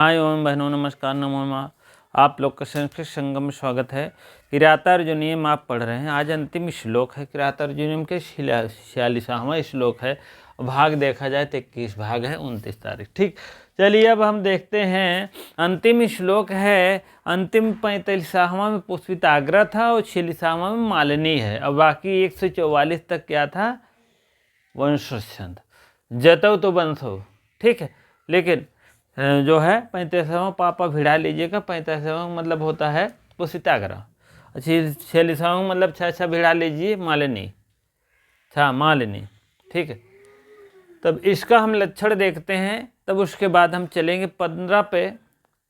हाय ओम बहनों, नमस्कार, नमो नमः। आप लोग का संस्कृत संगम में स्वागत है। किरातार्जुनीयम आप पढ़ रहे हैं। आज अंतिम श्लोक है किरातार्जुनीयम के 46वां श्लोक है। भाग देखा जाए तो 21 भाग है, 29 तारीख। ठीक, चलिए अब हम देखते हैं। अंतिम श्लोक है। अंतिम 45वां में पुष्पिताग्रह था और 46वां में मालिनी है। अब बाकी 144 तक क्या था? वंशोच्छंद, जतव तो वंशो। ठीक है, लेकिन जो है 35वां पापा भिड़ा लीजिएगा। 35वां मतलब होता है पुष्पिताग्रह। 46वां मतलब छा भिड़ा लीजिए मालिनी, छा मालिनी। ठीक है, तब इसका हम लक्षण देखते हैं। तब उसके बाद हम चलेंगे 15 पे।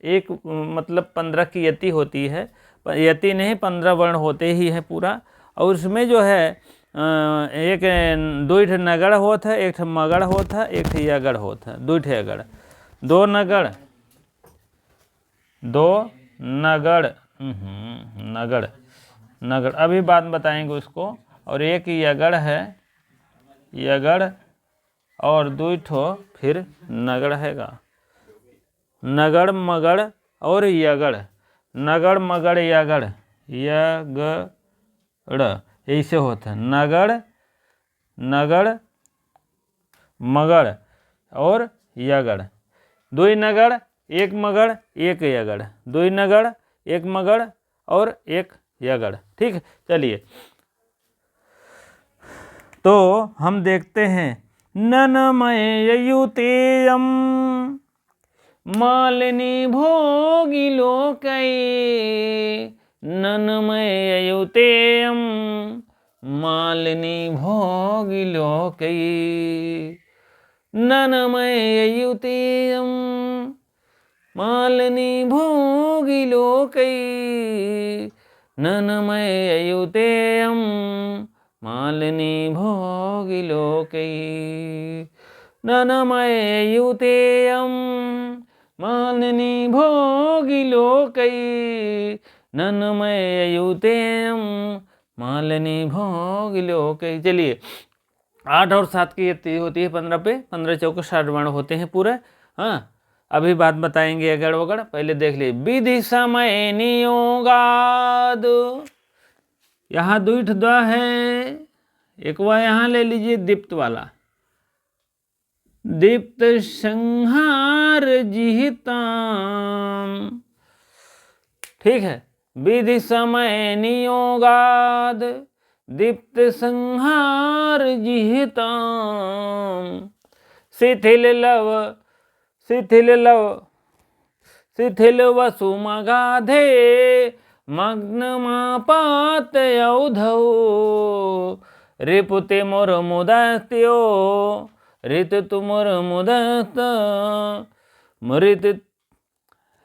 एक मतलब 15 की यति होती है, यति नहीं 15 वर्ण होते ही है पूरा। और उसमें जो है एक दो नगड़ होता है, एक मगड़ होता है, एक यगड़ होता है। दो अगड़, दो नगड़, दो नगड़, नगड़ नगड़ अभी बात बताएंगे उसको। और एक यगड़ है, यगड़, और दो ठो फिर नगड़ हैगा। नगड़ मगड़ और यगड़, नगड़ मगड़ यगड़, यगड़ ऐसे होता है। नगड़, नगड़, मगड़ और यगड़। दो नगड़, एक मगड़, एक यगड़। दो नगड़, एक मगड़ और एक यगड़। ठीक है, चलिए तो हम देखते हैं। ननमययुतेयं मालिनी भोगी लोकै, ननमययुतेयं मालिनी भोगी लोकै, ननमययुतेयं मालिनी भोगी लोकै, ननमययुतेयं मालिनी भोगी लोकै, ननमययुतेयं मालिनी भोगी लोकै, ननमययुतेयं मालिनी भोगी लोकै। चलिए 8 और 7 की यति होती है 15 पे। 15 चौके 60 वर्ण होते हैं पूरे। हाँ, अभी बात बताएंगे अगड़ वगड़। पहले देख लीजिए। विधि समय नियोगाद, यहाँ द्विठ द्वा है। एक वह यहाँ ले लीजिए दीप्त वाला। दीप्त संहार जिहिताम। ठीक है, विधि समय नियोगाद दीप्त संहार जिहिताम, शिथिल लव, शिथिल लव, शिथिल वसु मगाधे, मग्नमापात औधौ, रिपुति मोर मुदस्त्यो, ऋतु मोर मुदस्त, मृत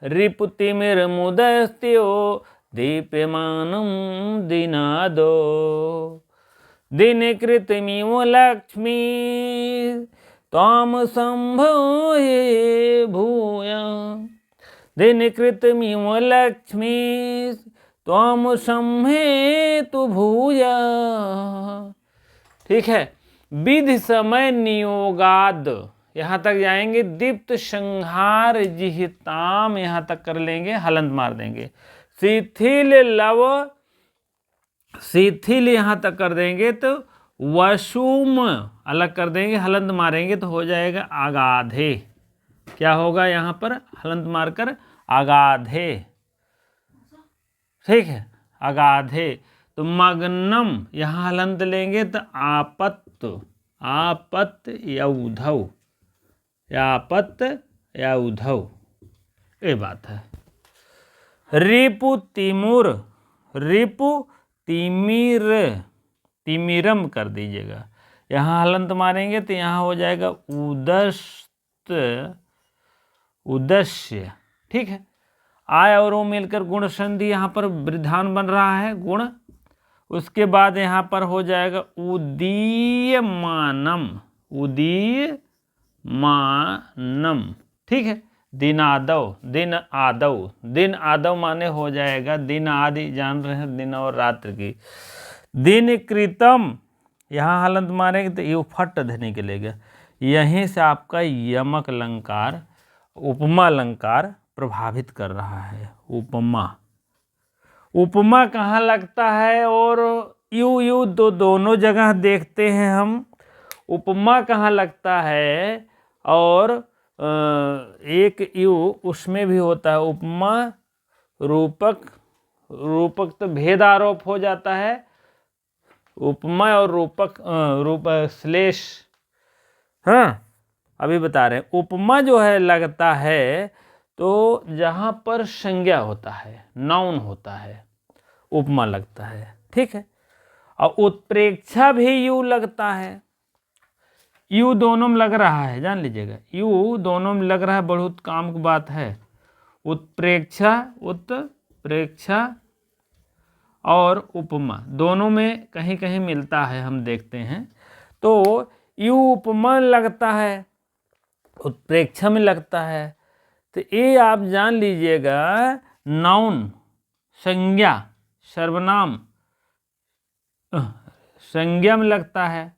रिपुति मेर मुदस्त्यो, दीप्यमानं दिनादो, दिनकृतमिव लक्ष्मी त्वां संभोये भूया, दिनकृतमिव लक्ष्मी त्वां संहेतु भूया। ठीक है, विधि समय नियोगाद यहाँ तक जाएंगे। दीप्त संहार जिहिताम यहाँ तक कर लेंगे, हलंत मार देंगे। शिथिल लव, शिथिल यहाँ तक कर देंगे तो वसुम अलग कर देंगे, हलंत मारेंगे तो हो जाएगा आगाधे। क्या होगा यहाँ पर? हलंत मारकर आगाधे। ठीक है, अगाधे। तो मग्नम यहाँ हलंत लेंगे तो आपत्त, आपत्त यौधौ, यापत्त यौधौ, ये बात है। रिपु तिमुर, रिपु तिमिर, तिमिरम कर दीजिएगा। यहाँ हलंत मारेंगे तो यहाँ हो जाएगा उदस्त, उदस्य। ठीक है, आय और ओ मिलकर गुण संधि यहाँ पर वृद्धान बन रहा है, गुण। उसके बाद यहाँ पर हो जाएगा उदीयमानम, उदीयमानम। ठीक है, दिन आदव, दिन आदव, दिन आदव माने हो जाएगा दिन आदि, जान रहे हैं दिन और रात्र की। दिन कृतम यहाँ हलंत मारेंगे तो ये फट धनी के लेगा। यहीं से आपका यमक अलंकार उपमा अलंकार प्रभावित कर रहा है। उपमा, उपमा कहाँ लगता है और यू यू दोनों जगह देखते हैं हम। उपमा कहाँ लगता है और एक यू उसमें भी होता है। उपमा रूपक, रूपक तो भेद आरोप हो जाता है। उपमा और रूप श्लेष, हाँ अभी बता रहे हैं। उपमा जो है लगता है तो जहाँ पर संज्ञा होता है, नाउन होता है, उपमा लगता है। ठीक है। और उत्प्रेक्षा भी यू लगता है। यू दोनों में लग रहा है, जान लीजिएगा, यू दोनों में लग रहा है, बहुत काम की बात है। उत्प्रेक्षा, उत्प्रेक्षा और उपमा दोनों में कहीं कहीं मिलता है, हम देखते हैं। तो यू उपमा लगता है, उत्प्रेक्षा में लगता है। तो ये आप जान लीजिएगा, नाउन, संज्ञा, सर्वनाम संज्ञा में लगता है,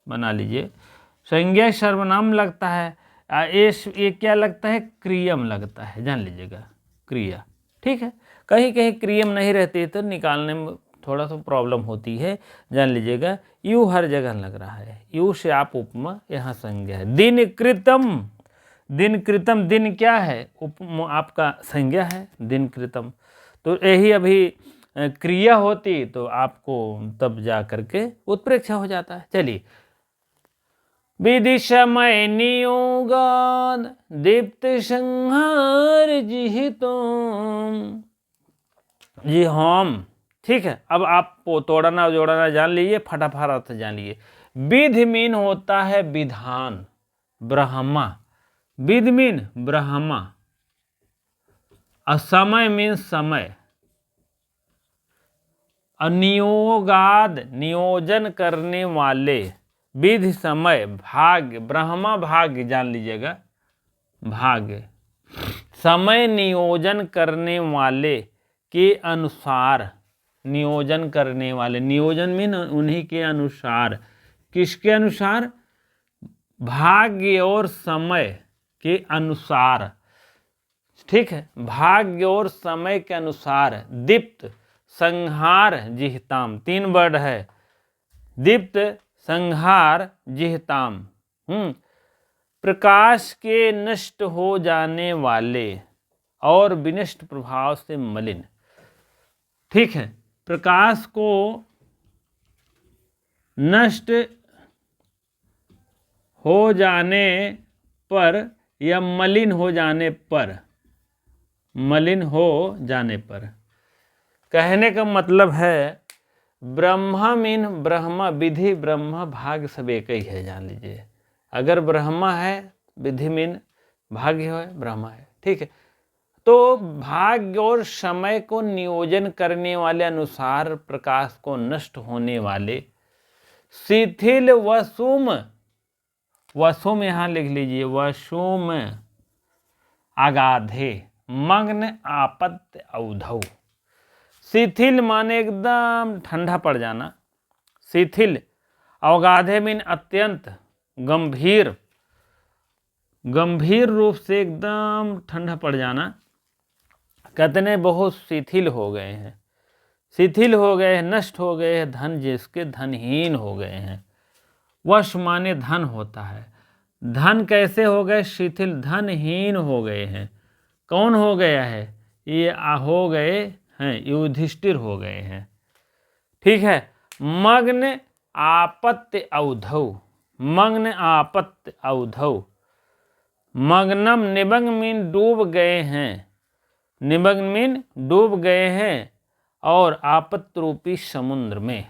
बना लीजिए, संज्ञा सर्वनाम लगता है। ये क्या लगता है, क्रियम लगता है, जान लीजिएगा, क्रिया। ठीक है। कहीं कहीं क्रियम नहीं रहती तो निकालने में थोड़ा सा प्रॉब्लम होती है, जान लीजिएगा। यू हर जगह लग रहा है, यू से आप उपमा, यहाँ संज्ञा है। दिन कृतम, दिन कृतम, दिन क्या है, उपमा आपका संज्ञा है, दिन कृतम। तो यही अभी क्रिया होती तो आपको तब जा करके उत्प्रेक्षा हो जाता है। चलिए, विधि समय नियोगाद दीप्त संहार जिहितोम, जी हम। ठीक है। अब आप तोड़ना जोड़ना जान लीजिए, फटाफट अर्थ जान लीजिए। विधि मीन होता है विधान, ब्रह्मा, विधि मीन ब्रह्मा। असमय मीन समय। अनियोगाद नियोजन करने वाले, विधि समय, भाग्य, ब्रह्मा भाग्य, जान लीजिएगा, भाग्य। समय नियोजन करने वाले के अनुसार, नियोजन करने वाले, नियोजन मीन उन्हीं के अनुसार। किसके अनुसार, भाग्य और समय के अनुसार। ठीक है। भाग्य और समय के अनुसार दीप्त संहार जिहताम, तीन वर्ड है, दीप्त संहार जिहताम। प्रकाश के नष्ट हो जाने वाले और विनष्ट प्रभाव से मलिन। ठीक है। प्रकाश को नष्ट हो जाने पर या मलिन हो जाने पर, मलिन हो जाने पर, कहने का मतलब है ब्रह्मा मीन ब्रह्मा, विधि ब्रह्मा भाग्य सब एक ही है, जान लीजिए। अगर ब्रह्मा है, विधि मीन भाग्य है, ब्रह्मा है। ठीक है। तो भाग्य और समय को नियोजन करने वाले अनुसार प्रकाश को नष्ट होने वाले, शिथिल वसुम, वसुम यहाँ लिख लीजिए, वसुम अगाधे, मग्न आपत्ति औधौ। शिथिल माने एकदम ठंडा पड़ जाना, शिथिल। अवगाधे मीन अत्यंत गंभीर, गंभीर रूप से एकदम ठंडा पड़ जाना। कहते हैं बहुत शिथिल हो गए हैं, शिथिल हो गए हैं, नष्ट हो गए हैं, धन जिसके धनहीन हो गए हैं। वश माने धन होता है, धन कैसे हो गए, शिथिल, धनहीन हो गए हैं। कौन हो गया है, ये हो गए हैं, युधिष्ठिर हो गए हैं। ठीक है। मग्न आपत्ति औधौ, मग्न आपत्ति औधौ। मग्नम निमग्न मीन डूब गए हैं, निमग्न मीन डूब गए हैं, और आपत्ति रूपी समुद्र में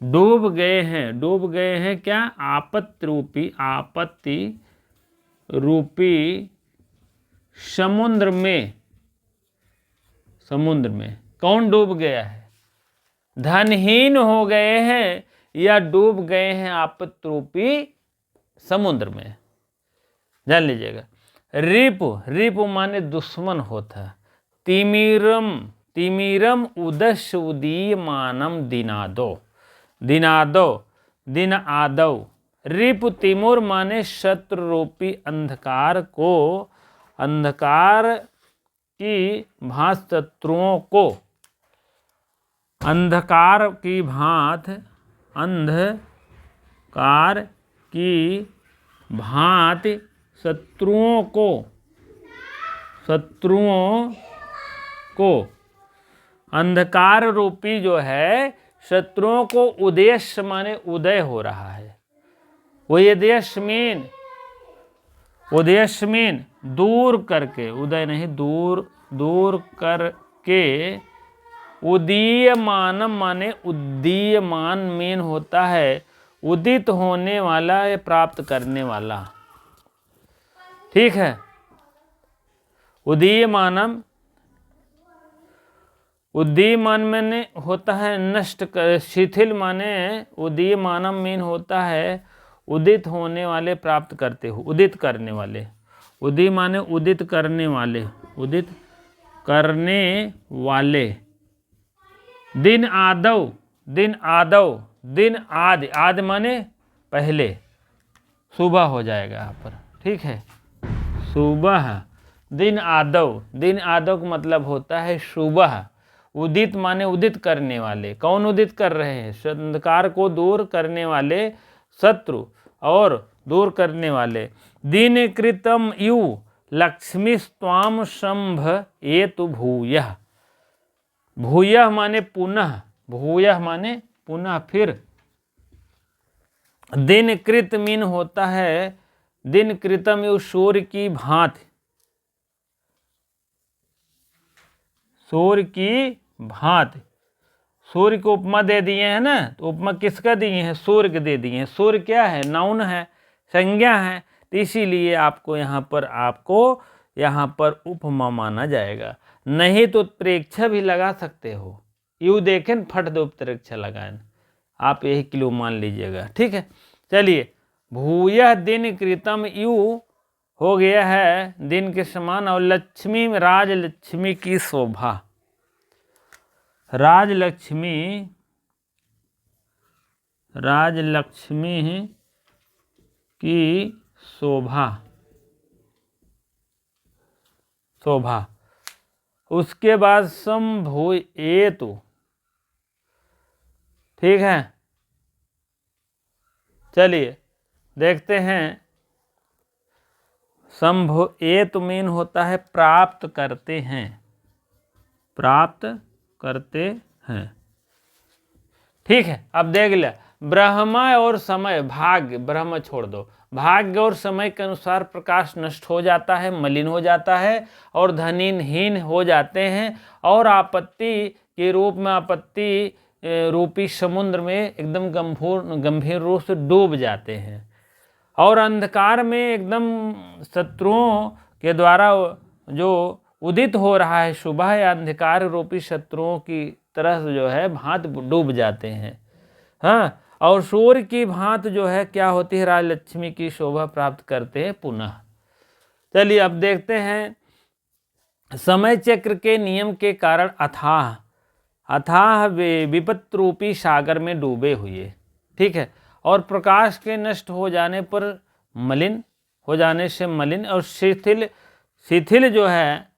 डूब गए हैं। डूब गए हैं क्या, आपत्ति रूपी, आपत्ति रूपी समुद्र में, समुद्र में। कौन डूब गया है, धनहीन हो गए हैं या डूब गए हैं आपत्ति रूपी समुद्र में, जान लीजिएगा। रिपु, रिपु माने दुश्मन होता। तिमिरम, तिमिरम उदस्य उदीयमानम दिनादो, दिनादो, दिन आदौ। रिपु तिमुर माने शत्रु रूपी अंधकार को अंधकार की भांति शत्रुओं को, अंधकार की भांति, अंधकार की भांति शत्रुओं को अंधकार रूपी जो है शत्रुओं को उद्देश्य माने उदय हो रहा है। वो उद्देश्य मीन दूर करके, उदय नहीं, दूर करके, उदीयमानम माने उदीयमान मीन होता है उदित होने वाला या प्राप्त करने वाला। ठीक है, उदीयमानम, उदीयमान माने होता है नष्ट कर, शिथिल माने उदीयमानम मीन होता है उदित होने वाले, प्राप्त करते हो, उदित करने वाले। उदय माने उदित करने वाले, उदित करने वाले। दिन आदव, दिन आदव, दिन आदि, आदि माने पहले, सुबह हो जाएगा यहाँ पर। ठीक है, सुबह, दिन आदव, दिन आदव का मतलब होता है सुबह। उदित माने उदित करने वाले। कौन उदित कर रहे हैं? अंधकार को दूर करने वाले शत्रु और दूर करने वाले। दिन कृतम यु लक्ष्मी स्वाम शंभ एतु भूयः, भूयः माने पुनः, भूयः माने पुनः, फिर। दिन कृत मीन होता है दिन कृतम यु सूर्य की भांति, सूर्य की भांति। सूर्य को उपमा दे दिए हैं ना, तो उपमा किसका दिए हैं? सूर्य के दे दिए हैं। सूर्य क्या है? नाउन है, संज्ञा है, तो इसीलिए आपको यहाँ पर उपमा माना जाएगा। नहीं तो उत्प्रेक्षा भी लगा सकते हो। यू देखें फट दो उत्प्रेक्षा लगाएं, आप यही क्लू मान लीजिएगा। ठीक है, चलिए। भूयः दिन कृतम यू हो गया है दिन के समान। और लक्ष्मी, राजलक्ष्मी की शोभा, राजलक्ष्मी, राजलक्ष्मी की शोभा, शोभा। उसके बाद शंभुएतु। ठीक है, चलिए देखते हैं। शंभुएतु मीन होता है प्राप्त करते हैं, प्राप्त करते हैं। ठीक है, अब देख लिया। ब्रह्मा और समय, भाग्य, ब्रह्म छोड़ दो, भाग्य और समय के अनुसार प्रकाश नष्ट हो जाता है, मलिन हो जाता है और धनीहीन हो जाते हैं और आपत्ति के रूप में, आपत्ति रूपी समुद्र में एकदम गंभीर रूप से डूब जाते हैं। और अंधकार में एकदम शत्रुओं के द्वारा जो उदित हो रहा है सुबह, या अंधकार रूपी शत्रुओं की तरह जो है भांत डूब जाते हैं। हाँ, और सूर्य की भांत जो है क्या होती है? राजलक्ष्मी की शोभा प्राप्त करते हैं पुनः। चलिए अब देखते हैं। समय चक्र के नियम के कारण अथाह, अथाह वे विपत्त रूपी सागर में डूबे हुए। ठीक है, और प्रकाश के नष्ट हो जाने पर मलिन हो जाने से मलिन और शिथिल जो है,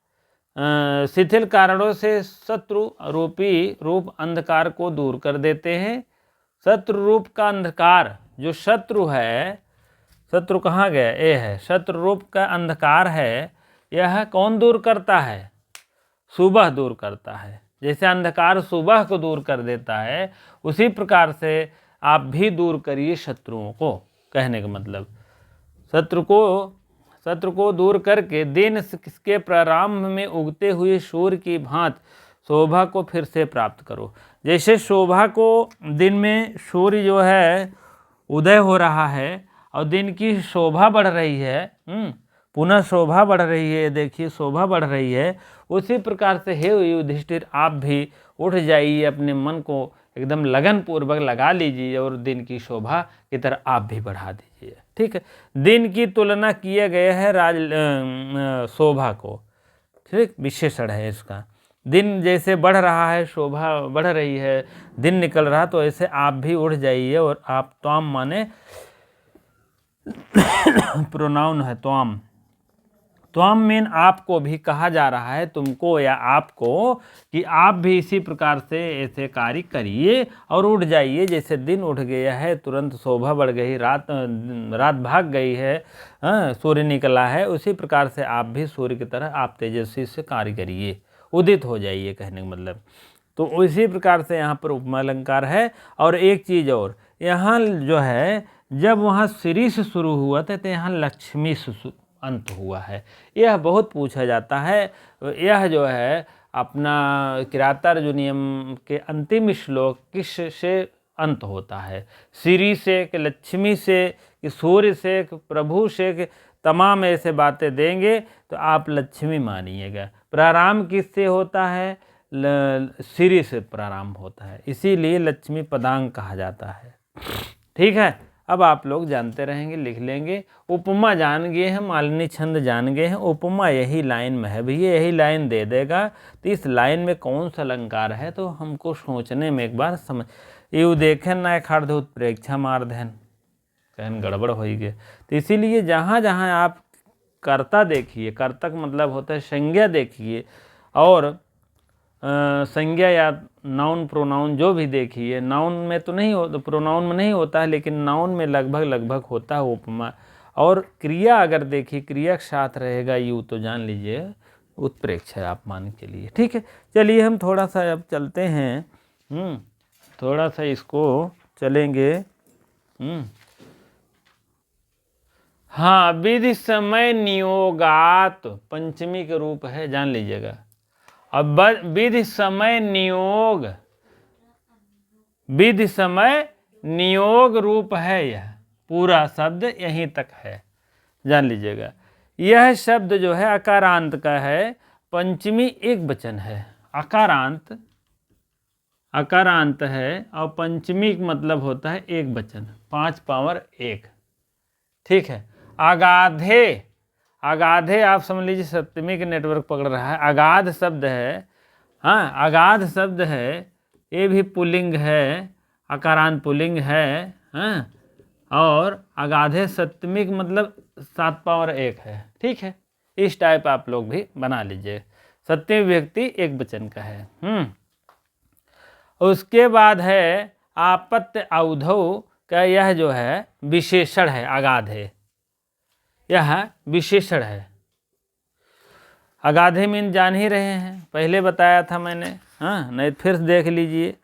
शिथिल कारणों से शत्रु रूपी रूप अंधकार को दूर कर देते हैं। शत्रु रूप का अंधकार, जो शत्रु है, शत्रु कहाँ गया? ये है, शत्रु रूप का अंधकार है, यह कौन दूर करता है? सुबह दूर करता है। जैसे अंधकार सुबह को दूर कर देता है, उसी प्रकार से आप भी दूर करिए शत्रुओं को। कहने का मतलब शत्रु को दूर करके दिन के प्रारंभ में उगते हुए सूर्य की भांति शोभा को फिर से प्राप्त करो। जैसे शोभा को दिन में सूर्य जो है उदय हो रहा है और दिन की शोभा बढ़ रही है, पुनः शोभा बढ़ रही है, देखिए शोभा बढ़ रही है। उसी प्रकार से हे युधिष्ठिर, आप भी उठ जाइए, अपने मन को एकदम लगन पूर्वक लगा लीजिए और दिन की शोभा की तरह आप भी बढ़ा दीजिए। ठीक है, दिन की तुलना किया गया है शोभा को। ठीक, विशेषण है इसका। दिन जैसे बढ़ रहा है, शोभा बढ़ रही है, दिन निकल रहा, तो ऐसे आप भी उठ जाइए। और आप त्वाम माने प्रोनाउन है, त्वाम, त्वम मीन आपको भी कहा जा रहा है, तुमको या आपको, कि आप भी इसी प्रकार से ऐसे कार्य करिए और उठ जाइए। जैसे दिन उठ गया है, तुरंत शोभा बढ़ गई, रात भाग गई है, सूर्य निकला है, उसी प्रकार से आप भी सूर्य की तरह आप तेजस्वी से कार्य करिए, उदित हो जाइए, कहने का मतलब। तो उसी प्रकार से यहाँ पर उपमा अलंकार है। और एक चीज़ और, यहाँ जो है जब वहाँ श्री से शुरू हुआ था तो यहाँ लक्ष्मी से अंत हुआ है। यह बहुत पूछा जाता है। यह जो है अपना किरातार्जुनीयम के अंतिम श्लोक किस से अंत होता है? श्री से, कि लक्ष्मी से, कि सूर्य से, कि प्रभु से, कि तमाम ऐसे बातें देंगे तो आप लक्ष्मी मानिएगा। प्रारंभ किससे होता है? श्री से प्रारंभ होता है, इसीलिए लक्ष्मी पदांग कहा जाता है। ठीक है, अब आप लोग जानते रहेंगे, लिख लेंगे। उपमा जान गए हैं, मालिनी छंद जान गए हैं, उपमा यही लाइन में है भैया, यही लाइन दे देगा। तो इस लाइन में कौन सा अलंकार है तो हमको सोचने में एक बार समझ, यू देखें ना खाड़ उत्प्रेक्षा मार देन, कहन गड़बड़ हो गए। तो इसीलिए जहाँ जहाँ आप कर्ता देखिए, कर्तक मतलब होता है संज्ञा देखिए, और संज्ञा या नाउन प्रोनाउन जो भी देखिए, नाउन में तो नहीं हो, प्रोनाउन में नहीं होता है, लेकिन नाउन में लगभग होता है उपमा। और क्रिया अगर देखिए, क्रिया के साथ रहेगा यू, तो जान लीजिए उत्प्रेक्ष है आप मान के लिए। ठीक है, चलिए हम थोड़ा सा अब चलते हैं, थोड़ा सा इसको चलेंगे। हाँ, विधि समय नियोगात पंचमी के रूप है, जान लीजिएगा। अब विधि समय नियोग, विधि समय नियोग रूप है, यह पूरा शब्द यहीं तक है, जान लीजिएगा। यह शब्द जो है अकारांत का है, पंचमी एक वचन है। अकारांत है और पंचमी मतलब होता है एक वचन, 5 पावर 1। ठीक है, अगाधे, अगाधे आप समझ लीजिए सप्तमी के नेटवर्क पकड़ रहा है। अगाध शब्द है, हाँ अगाध शब्द है, ये भी पुल्लिंग है, अकारांत पुल्लिंग है, हाँ। और अगाधे सप्तमी मतलब 7 पावर 1 है। ठीक है, इस टाइप आप लोग भी बना लीजिए। सप्तमी विभक्ति एक वचन का है। उसके बाद है आपत्य अवधौ का, यह जो है विशेषण है, अगाधे यह विशेषण है। अगाधे मीन जान ही रहे हैं, पहले बताया था मैंने, हाँ नहीं फिर देख लीजिए।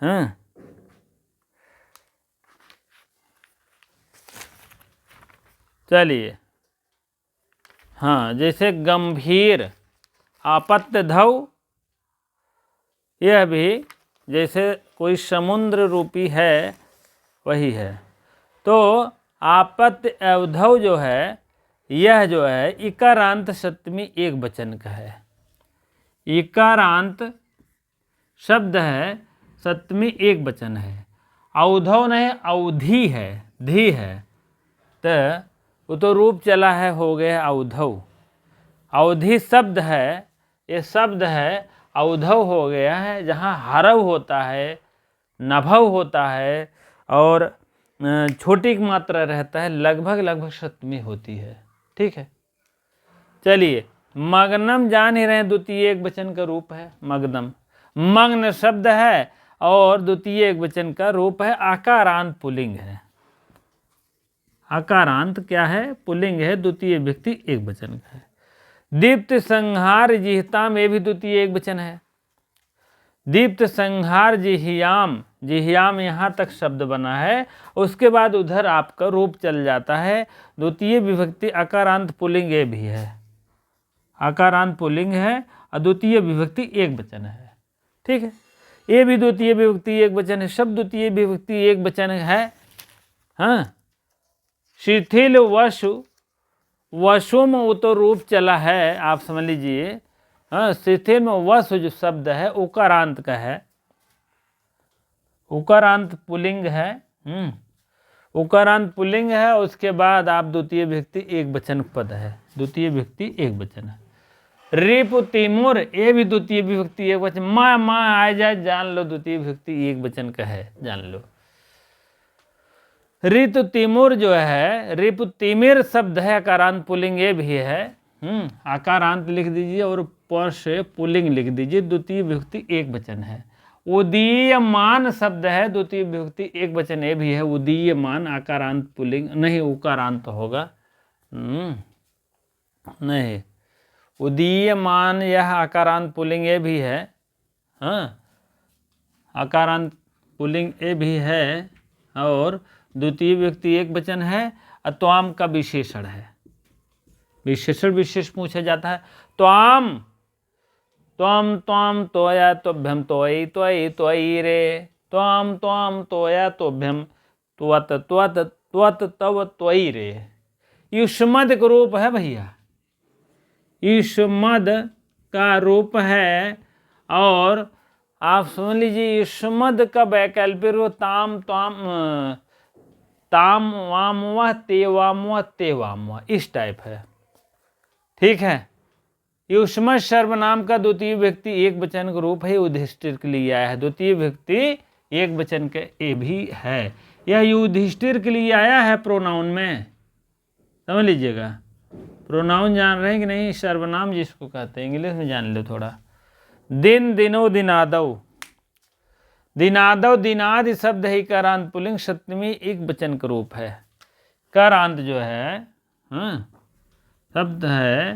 हाँ, चलिए, हाँ जैसे गंभीर, आपत्य धौ, यह भी जैसे कोई समुद्र रूपी है वही है। तो आपत्य अवधौ जो है, यह जो है इकारांत सप्तमी एक वचन का है। इकारांत शब्द है, सप्तमी एक वचन है। अवधौ नहीं, अवधि है, धी है, तो वो तो रूप चला है, हो गया अवधौ। अवधि शब्द है, ये शब्द है, अवधौ हो गया है। जहाँ हरव होता है, नभव होता है और छोटी मात्रा रहता है, लगभग सप्तमी होती है। ठीक है, चलिए मग्नम जान ही रहे, द्वितीय एक वचन का रूप है मग्नम। मग्न शब्द है और द्वितीय एक वचन का रूप है, आकारांत पुल्लिंग है। आकारांत क्या है? पुल्लिंग है, द्वितीय व्यक्ति एक वचन का है। दीप्त संहार जिहताम, ये भी द्वितीय एक वचन है। दीप्त संहार जिहियाम, जिहियाम यहाँ तक शब्द बना है, उसके बाद उधर आपका रूप चल जाता है। द्वितीय विभक्ति अकारांत पुल्लिंग ये भी है, अकारांत पुल्लिंग है और द्वितीय विभक्ति एक वचन है। ठीक है, ये भी द्वितीय विभक्ति एक वचन है, सब द्वितीय विभक्ति एक वचन है। हाँ, शिथिल वसु, वसु में वो तो रूप चला है, आप समझ लीजिए। हाँ, शिथिल में वसु जो शब्द है उकारांत का है, उकारांत पुल्लिंग है। उकारांत पुल्लिंग है, उसके बाद आप द्वितीय विभक्ति एक वचन पद है, द्वितीय विभक्ति एक वचन है। रिपु तिमुर, ये भी द्वितीय विभक्ति एक वचन। माँ आ जाए, जान लो द्वितीय विभक्ति एक वचन का है, जान लो। ऋतु तिमुर जो है, रिपु तिमिर शब्द है, अकारांत पुल्लिंग ये भी है। आकारांत लिख दीजिए और पर से पुल्लिंग लिख दीजिए। द्वितीय विभक्ति एक वचन है। उदीयमान शब्द है, द्वितीय विभक्ति एक वचन ये भी है। उदीयमान आकारांत पुल्लिंग नहीं, उकारांत होगा। नहीं, उदीयमान यह आकारांत पुल्लिंग ये भी है। हाँ, आकारांत पुल्लिंग ये भी है और द्वितीय विभक्ति एक वचन है। त्वाम का विशेषण है। विशेषण विशेष पूछा जाता है। त्वाम, त्वाम त्वाम तोया तोभ्यम तोयि त्वयि त्वयि रे। त्वाम त्वाम तोया तोभ्यम त्वत त्वत त्वत तव त्वयि रे। युष्मद का रूप है भैया, युष्मद का रूप है। और आप सुन लीजिए, युष्मद का वैकल्पिक रूप ताम त्वाम ताम वाम व ते वाम व ते वाम व इस टाइप है। ठीक है। युष्मद सर्वनाम का द्वितीय व्यक्ति एक वचन का रूप है, युधिष्ठिर के लिए आया है। द्वितीय व्यक्ति एक वचन के ये भी है। यह युधिष्ठिर के लिए आया है प्रोनाउन में, समझ लीजिएगा। प्रोनाउन जान रहे हैं कि नहीं? सर्वनाम जिसको कहते हैं, इंग्लिश में जान लो थोड़ा। दिन, दिनो, दिनादौ। दिनादौ दिनादि शब्द है करांत पुल्लिंग, सप्तमी एक वचन का रूप है। करांत जो है शब्द है,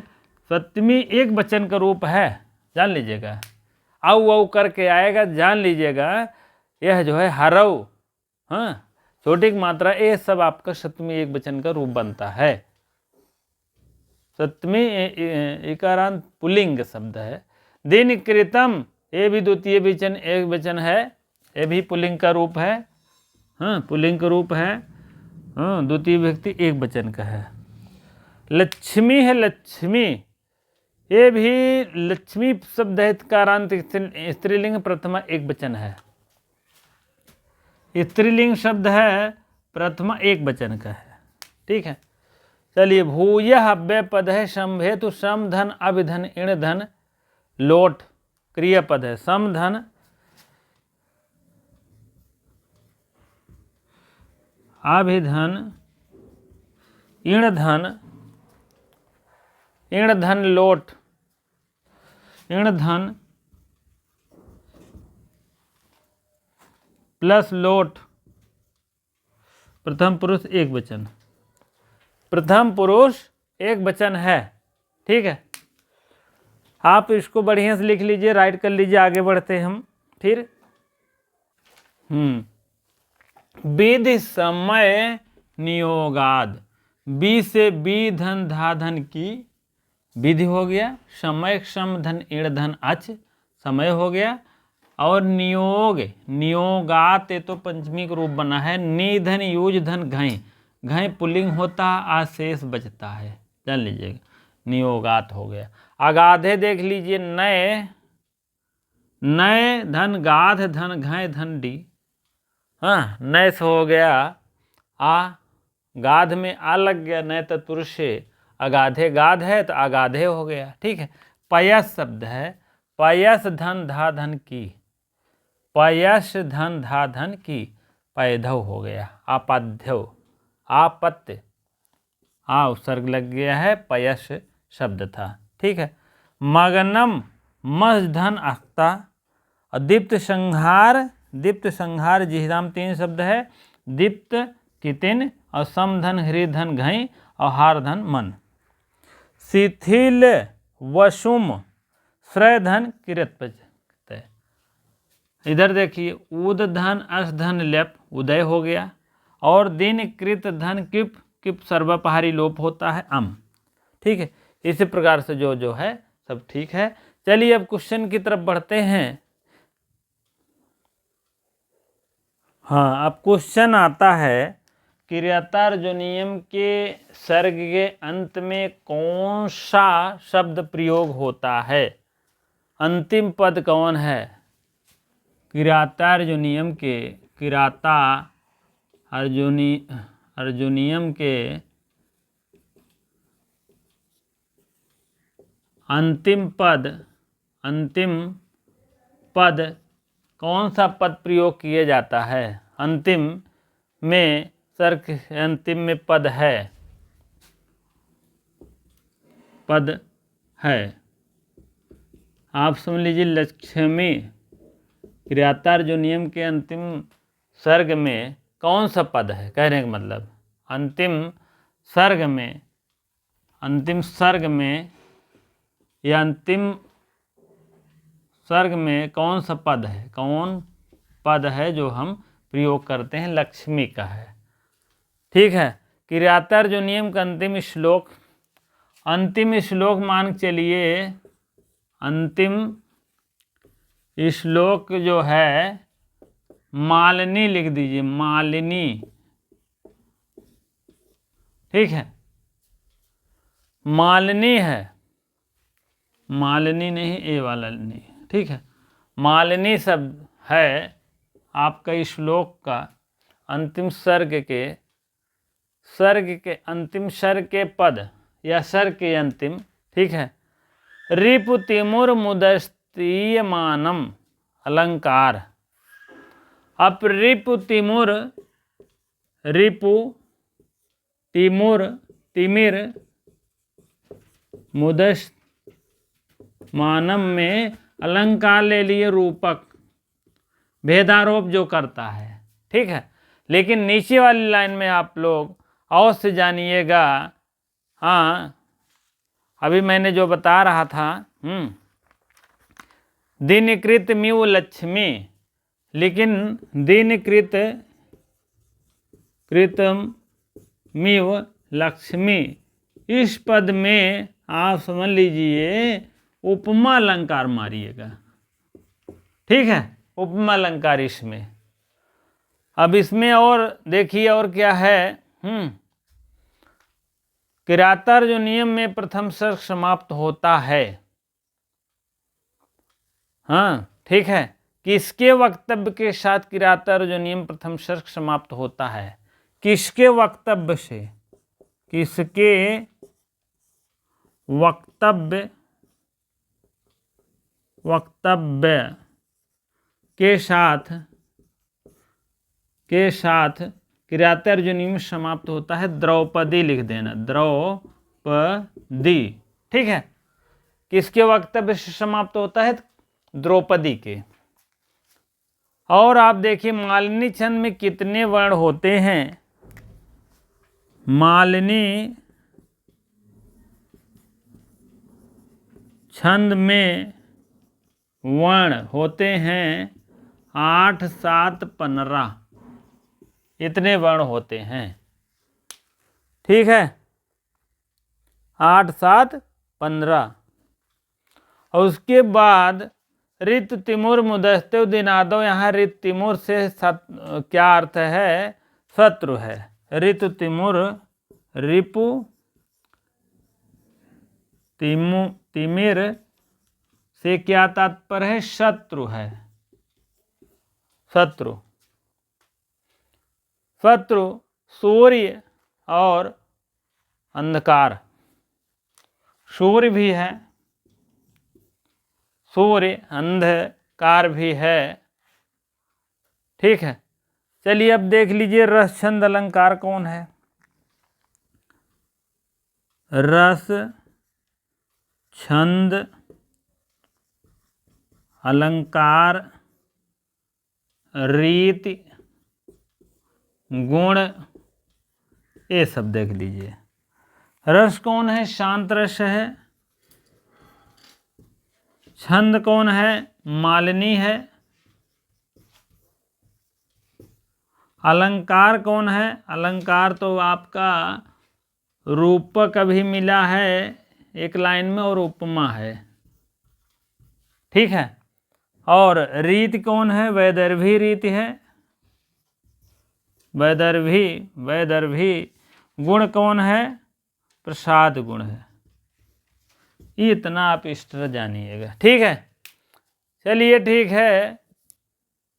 सप्तमी एक वचन का रूप है, जान लीजिएगा। औ करके आएगा, जान लीजिएगा। यह जो है हरौ, छोटी की मात्रा, ये सब आपका सप्तमी एक वचन का रूप बनता है। सप्तमी इकारांत पुल्लिंग शब्द है। दिन कृतम, ये भी द्वितीय वचन एक वचन है, ये भी पुल्लिंग का रूप है। पुल्लिंग का रूप है। द्वितीय व्यक्ति एक वचन का है। लक्ष्मी है, लक्ष्मी, ये भी लक्ष्मी शब्द है कारांत स्त्रीलिंग, प्रथमा एक वचन है। स्त्रीलिंग शब्द है, प्रथमा एक वचन का है। ठीक है। चलिए, भूय अव्यय पद है। समहेतु सम धन अभिधन इण धन लोट क्रियापद है। सम धन अभिधन इण धन लोट, इण धन प्लस लोट, प्रथम पुरुष एक वचन। प्रथम पुरुष एक वचन है। ठीक है। आप इसको बढ़िया से लिख लीजिए, राइट कर लीजिए, आगे बढ़ते हैं हम फिर। विधि समय नियोगाद। बी से बी धन धा धन की विधि हो गया। समय सम धन इण धन अच समय हो गया। और नियोग, नियोगात ये तो पंचमी का रूप बना है। नि धन यूज धन घय, घय पुल्लिंग होता है, आशेष बचता है, जान लीजिएगा। नियोगात हो गया। अगाधे देख लीजिए, नए, नए धन गाध धन घय धन डी। नए से हो गया आ, गाध में आ लग गया, नए तत्पुरुष से। अगाधे गाध है तो अगाधे हो गया। ठीक है। पयस शब्द है। पयस धन धा धन की, पयस धन धा धन की, पैधव हो गया। आपाध्यव, आपत्य, उपसर्ग लग गया है, पयस शब्द था। ठीक है। मगनम मस धन अख्ता। और दीप्त संहार, दीप्त संहार जिहिराम तीन शब्द है। दीप्त कितिन और समधन हृदन घई और हारधन मन। शिथिल वसुम श्रयधन किरत। इधर देखिए, उद धन अस धन लेप उदय हो गया। और दिन कृत धन किप, किप सर्वपहारी लोप होता है अम। ठीक है। इसी प्रकार से जो जो है सब ठीक है। चलिए अब क्वेश्चन की तरफ बढ़ते हैं। अब क्वेश्चन आता है, क्रियातार्जुनीयम के सर्ग के अंत में कौन सा शब्द प्रयोग होता है? अंतिम पद कौन है? किरातार्जुनीयम के, किराता अर्जुनियम के अंतिम पद कौन सा पद प्रयोग किया जाता है? अंतिम में सर्ग अंतिम में पद है। पद है। आप समझ लीजिए लक्ष्मी क्रियातार्जुनीय नियम के अंतिम सर्ग में कौन सा पद है, कहने का मतलब अंतिम सर्ग में या अंतिम सर्ग में कौन सा पद है, कौन पद है जो हम प्रयोग करते हैं, लक्ष्मी का है। ठीक है, क्रियातार्जुनीय नियम का अंतिम श्लोक मान के चलिए, अंतिम श्लोक जो है मालिनी लिख दीजिए, मालिनी। ठीक है, मालिनी है, मालिनी नहीं ए वाला नहीं। ठीक है, मालिनी शब्द है आपका श्लोक का अंतिम सर्ग के अंतिम सर्ग के पद या सर्ग के अंतिम। ठीक है, रिपु तिमुर मुदस्तीयमानम अलंकार। अब रिपु तिमिर मुदस्मानम में अलंकार ले लिए रूपक, भेदारोप जो करता है। ठीक है, लेकिन नीचे वाली लाइन में आप लोग अवश्य जानिएगा। हाँ, अभी मैंने जो बता रहा था, दिनकृत मिव लक्ष्मी, लेकिन दिनकृत मिव लक्ष्मी, इस पद में आप समझ लीजिए उपमा अलंकार मारिएगा। ठीक है, उपमा अलंकार इसमें। अब इसमें और देखिए और क्या है। क्रियातार्जुनीय नियम में प्रथम सर्ग समाप्त होता है। हाँ, ठीक है, किसके वक्तव्य के साथ क्रियातार्जुनीय नियम प्रथम सर्ग समाप्त होता है? किसके वक्तव्य से? किसके वक्तव्य के साथ क्रियातार्जुनीय में समाप्त होता है? द्रौपदी लिख देना, द्रौपदी। ठीक है, किसके वक्तव्य से समाप्त होता है? द्रौपदी के। और आप देखिए मालिनी छंद में कितने वर्ण होते हैं? मालिनी छंद में वर्ण होते हैं 8, 7, 15, इतने वर्ण होते हैं। ठीक है, 8, 7, 15। और उसके बाद ऋत तिमुर मुदस्ते दिनादो, यहाँ ऋत तिमुर से क्या अर्थ है? शत्रु है। ऋतु तिमुर, रिपु तिमिर से क्या तात्पर्य है? शत्रु है, शत्रु। सूर्य और अंधकार, सूर्य भी है, सूर्य अंधकार भी है। ठीक है, चलिए अब देख लीजिए रस छंद अलंकार कौन है? रस छंद अलंकार रीति गुण, ये सब देख लीजिए। रस कौन है? शांत रस है। छंद कौन है? मालिनी है। अलंकार कौन है? अलंकार तो आपका रूपक अभी मिला है एक लाइन में, और उपमा है। ठीक है, और रीति कौन है? वैदर्भी रीति है, वैदर्भी। गुण कौन है? प्रसाद गुण है। इतना आप इस तरह जानिएगा। ठीक है, चलिए ठीक है।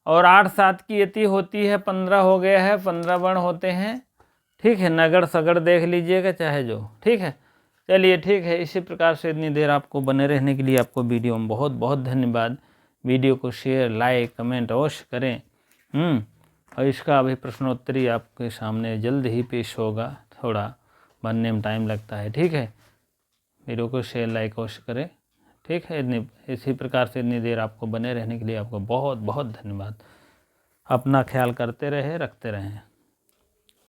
और 8, 7 की यति होती है, 15 हो गया है, 15 वर्ण होते हैं। ठीक है, नगड़ सगड़ देख लीजिएगा चाहे जो। ठीक है, चलिए ठीक है। इसी प्रकार से इतनी देर आपको बने रहने के लिए आपको वीडियो में बहुत बहुत धन्यवाद। वीडियो को शेयर, लाइक, कमेंट अवश्य करें। और इसका अभी प्रश्नोत्तरी आपके सामने जल्द ही पेश होगा, थोड़ा बनने में टाइम लगता है। ठीक है, वीडियो को शेयर लाइक अवश्य करें। ठीक है, इसी प्रकार से इतनी देर आपको बने रहने के लिए आपको बहुत बहुत धन्यवाद। अपना ख्याल करते रहे, रखते रहें।